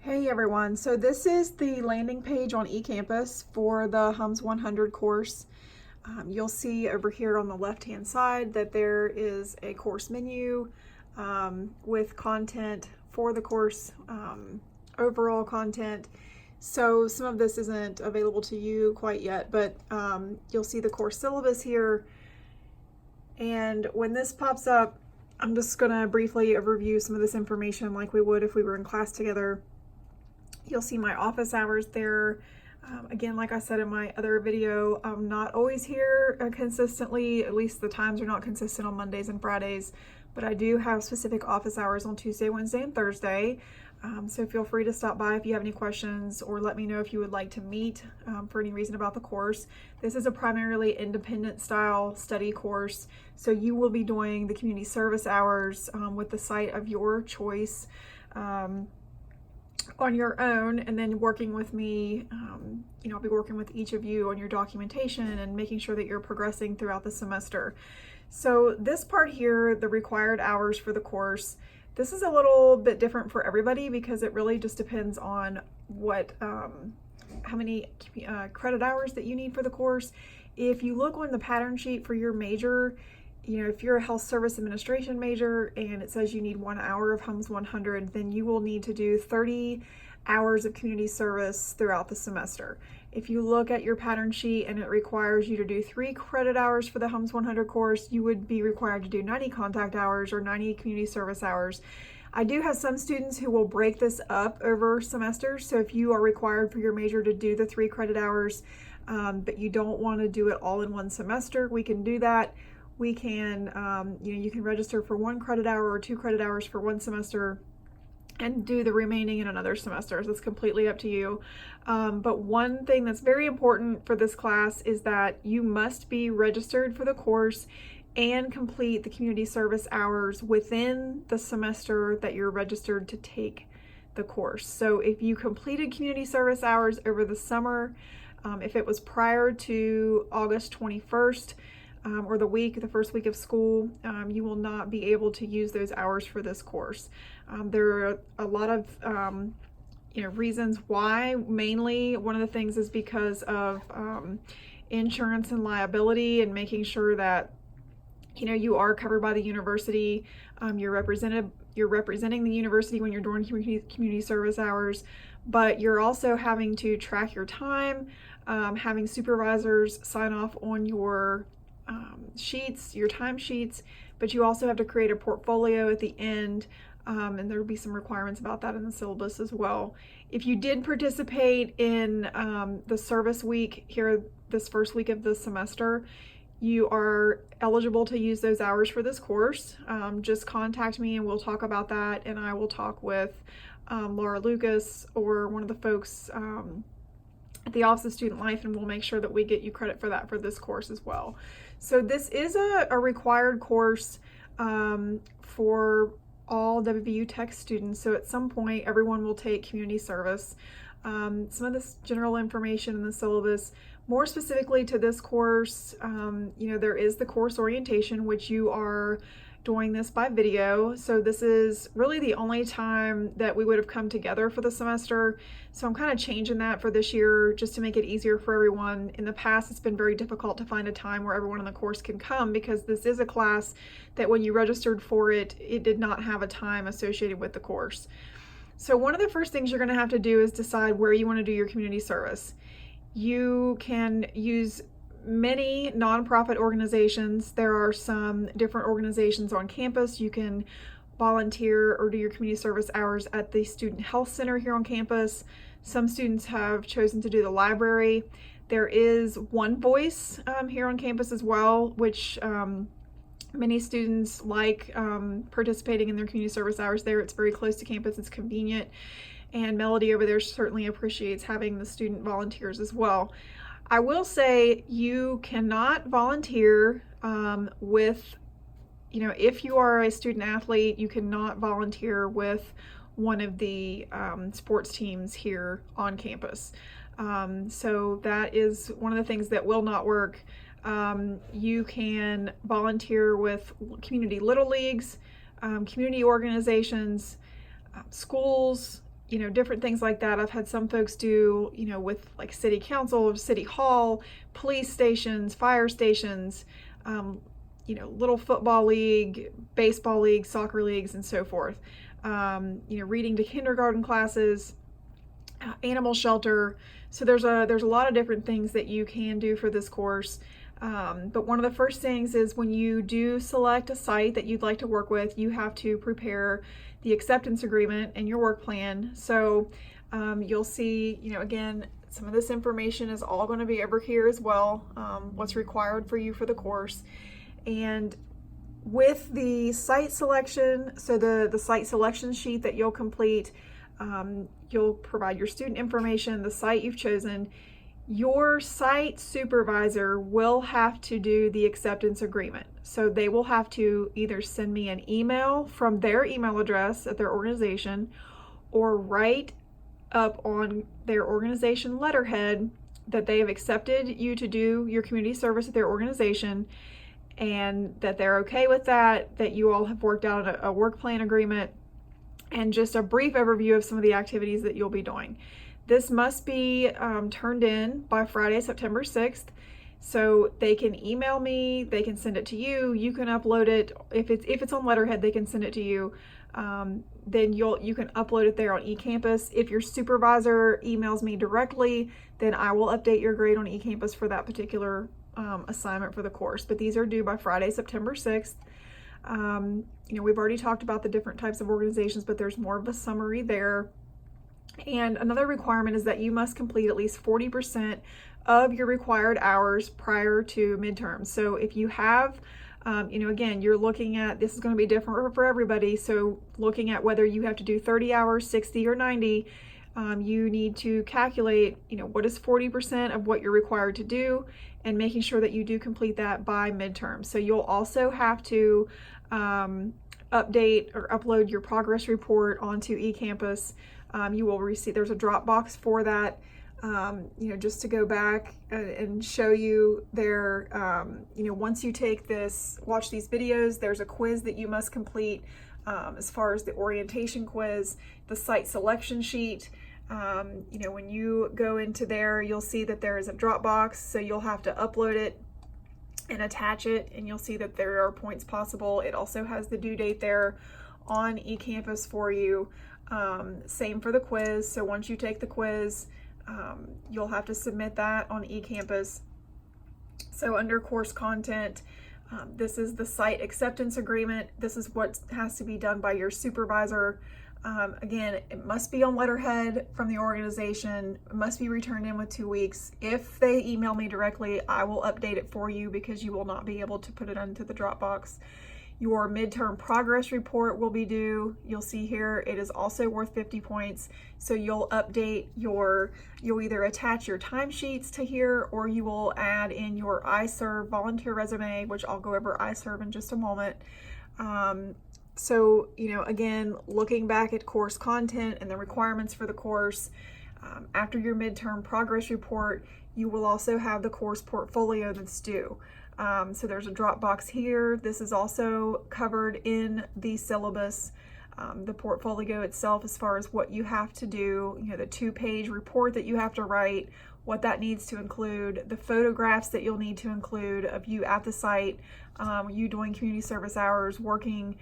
Hey everyone, so this is the landing page on eCampus for the HUMS 100 course. You'll see over here on the left hand side that there is a course menu with content for the course, overall content. So some of this isn't available to you quite yet, but you'll see the course syllabus here. And when this pops up, I'm just going to briefly review some of this information like we would if we were in class together. You'll see my office hours there. Again, like I said in my other video, I'm not always here consistently. At least the times are not consistent on Mondays and Fridays, but I do have specific office hours on Tuesday, Wednesday, and Thursday. So feel free to stop by if you have any questions, or let me know if you would like to meet for any reason about the course. This is a primarily independent style study course, so you will be doing the community service hours with the site of your choice on your own, and then working with me. I'll be working with each of you on your documentation and making sure that you're progressing throughout the semester. So this part here, the required hours for the course, this is a little bit different for everybody because it really just depends on what how many credit hours that you need for the course. If you look on the pattern sheet for your major, if you're a health service administration major and it says you need 1 hour of HUMS 100, then you will need to do 30 hours of community service throughout the semester. If you look at your pattern sheet and it requires you to do 3 credit hours for the HUMS 100 course, you would be required to do 90 contact hours or 90 community service hours. I do have some students who will break this up over semesters, so if you are required for your major to do the 3 credit hours, but you don't want to do it all in one semester, we can do that. We can, you can register for 1 credit hour or 2 credit hours for one semester and do the remaining in another semester. So it's completely up to you. But one thing that's very important for this class is that you must be registered for the course and complete the community service hours within the semester that you're registered to take the course. So if you completed community service hours over the summer, if it was prior to August 21st, or the first week of school, you will not be able to use those hours for this course. There are a lot of reasons why. Mainly, one of the things is because of insurance and liability, and making sure that you are covered by the university. You're representing the university when you're doing community service hours, but you're also having to track your time, having supervisors sign off on your sheets, your time sheets, but you also have to create a portfolio at the end, and there will be some requirements about that in the syllabus as well. If you did participate in the service week here, this first week of the semester, you are eligible to use those hours for this course. Just contact me and we'll talk about that, and I will talk with Laura Lucas or one of the folks at the Office of Student Life, and we'll make sure that we get you credit for that for this course as well. So this is a required course for all WVU Tech students. So at some point, everyone will take community service. Some of this general information in the syllabus, more specifically to this course, there is the course orientation, which you are doing this by video. So this is really the only time that we would have come together for the semester. So I'm kind of changing that for this year just to make it easier for everyone. In the past, it's been very difficult to find a time where everyone in the course can come, because this is a class that when you registered for it, it did not have a time associated with the course. So one of the first things you're going to have to do is decide where you want to do your community service. You can use many nonprofit organizations. There are some different organizations on campus. You can volunteer or do your community service hours at the Student Health Center here on campus. Some students have chosen to do the library. There is One Voice here on campus as well, which many students like participating in their community service hours there. It's very close to campus, it's convenient, and Melody over there certainly appreciates having the student volunteers as well. I will say you cannot volunteer if you are a student athlete, you cannot volunteer with one of the sports teams here on campus. So that is one of the things that will not work. You can volunteer with community little leagues, community organizations, schools. different things like that. I've had some folks do, with like city council, city hall, police stations, fire stations, little football league, baseball league, soccer leagues, and so forth. Reading to kindergarten classes, animal shelter. So there's a lot of different things that you can do for this course. But one of the first things is when you do select a site that you'd like to work with, you have to prepare the acceptance agreement and your work plan. So you'll see, again, some of this information is all going to be over here as well, what's required for you for the course. And with the site selection, so the site selection sheet that you'll complete, you'll provide your student information, the site you've chosen. Your site supervisor will have to do the acceptance agreement. So they will have to either send me an email from their email address at their organization, or write up on their organization letterhead that they have accepted you to do your community service at their organization, and that they're okay with that you all have worked out a work plan agreement, and just a brief overview of some of the activities that you'll be doing. This must be turned in by Friday, September 6th. So they can email me, they can send it to you, you can upload it. If it's on letterhead, they can send it to you. Then you can upload it there on eCampus. If your supervisor emails me directly, then I will update your grade on eCampus for that particular assignment for the course. But these are due by Friday, September 6th. We've already talked about the different types of organizations, but there's more of a summary there. And another requirement is that you must complete at least 40% of your required hours prior to midterms. So if you have, again, you're looking at, this is going to be different for everybody. So looking at whether you have to do 30 hours, 60 or 90, you need to calculate, what is 40% of what you're required to do, and making sure that you do complete that by midterm. So you'll also have to update or upload your progress report onto eCampus. You will receive, there's a Dropbox for that, just to go back and show you there, once you take this, watch these videos, there's a quiz that you must complete as far as the orientation quiz, the site selection sheet. When you go into there, you'll see that there is a Dropbox, so you'll have to upload it and attach it, and you'll see that there are points possible. It also has the due date there on eCampus for you. Same for the quiz. So once you take the quiz, you'll have to submit that on eCampus. So under course content, this is the site acceptance agreement. This is what has to be done by your supervisor. Again, it must be on letterhead from the organization. It must be returned in with 2 weeks. If they email me directly, I will update it for you because you will not be able to put it into the Dropbox. Your midterm progress report will be due. You'll see here it is also worth 50 points. So you'll update you'll either attach your timesheets to here, or you will add in your iServe volunteer resume, which I'll go over iServe in just a moment. So, again, looking back at course content and the requirements for the course, after your midterm progress report, you will also have the course portfolio that's due. So there's a Dropbox here. This is also covered in the syllabus. The portfolio itself, as far as what you have to do, the 2-page report that you have to write, what that needs to include, the photographs that you'll need to include of you at the site, you doing community service hours, working,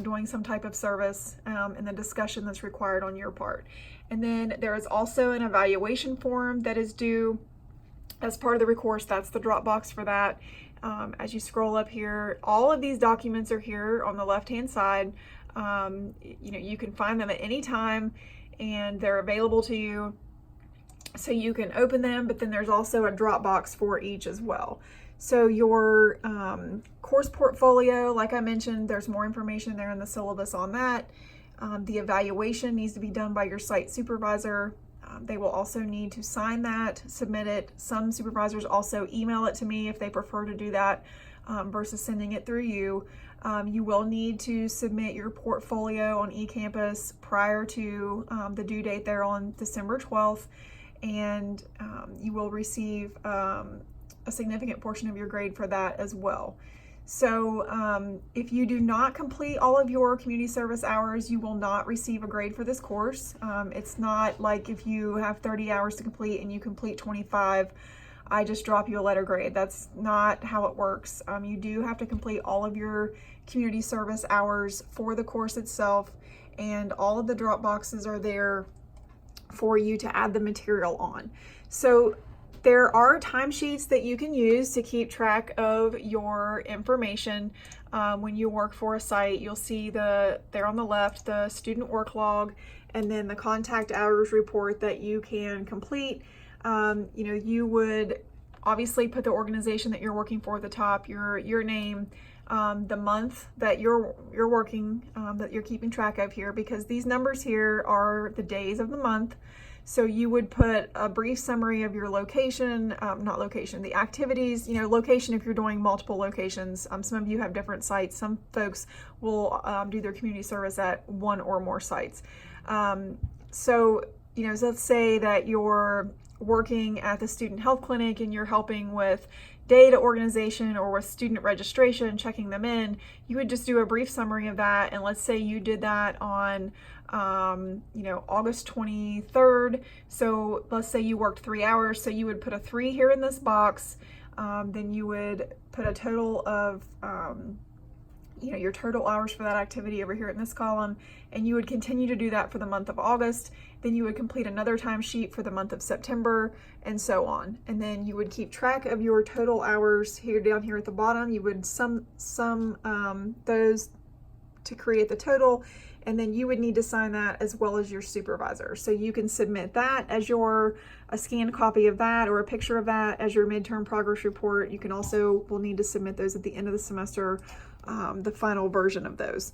doing some type of service, and the discussion that's required on your part. And then there is also an evaluation form that is due as part of the course. That's the Dropbox for that. As you scroll up here, all of these documents are here on the left-hand side. You can find them at any time, and they're available to you, so you can open them, but then there's also a Dropbox for each as well. So your course portfolio, like I mentioned, there's more information there in the syllabus on that. The evaluation needs to be done by your site supervisor. They will also need to sign that, submit it. Some supervisors also email it to me if they prefer to do that versus sending it through you. You will need to submit your portfolio on eCampus prior to the due date there on December 12th, and you will receive a significant portion of your grade for that as well. So if you do not complete all of your community service hours, you will not receive a grade for this course. It's not like if you have 30 hours to complete and you complete 25, I just drop you a letter grade. That's not how it works. You do have to complete all of your community service hours for the course itself, and all of the drop boxes are there for you to add the material on. So there are timesheets that you can use to keep track of your information. When you work for a site, you'll see there on the left, the student work log, and then the contact hours report that you can complete. You would obviously put the organization that you're working for at the top, your name, the month that you're working, that you're keeping track of here, because these numbers here are the days of the month. So you would put a brief summary of your location, not location, the activities, location if you're doing multiple locations. Some of you have different sites. Some folks will do their community service at one or more sites. So let's say that you're working at the student health clinic and you're helping with data organization or with student registration, checking them in. You would just do a brief summary of that, and let's say you did that on August 23rd. So let's say you worked 3 hours, so you would put a 3 here in this box. Then you would put a total of your total hours for that activity over here in this column, and you would continue to do that for the month of August. Then you would complete another timesheet for the month of September, and so on. And then you would keep track of your total hours here down here at the bottom. You would sum those to create the total, and then you would need to sign that as well as your supervisor. So you can submit that as a scanned copy of that, or a picture of that as your midterm progress report. You can also will need to submit those at the end of the semester, the final version of those.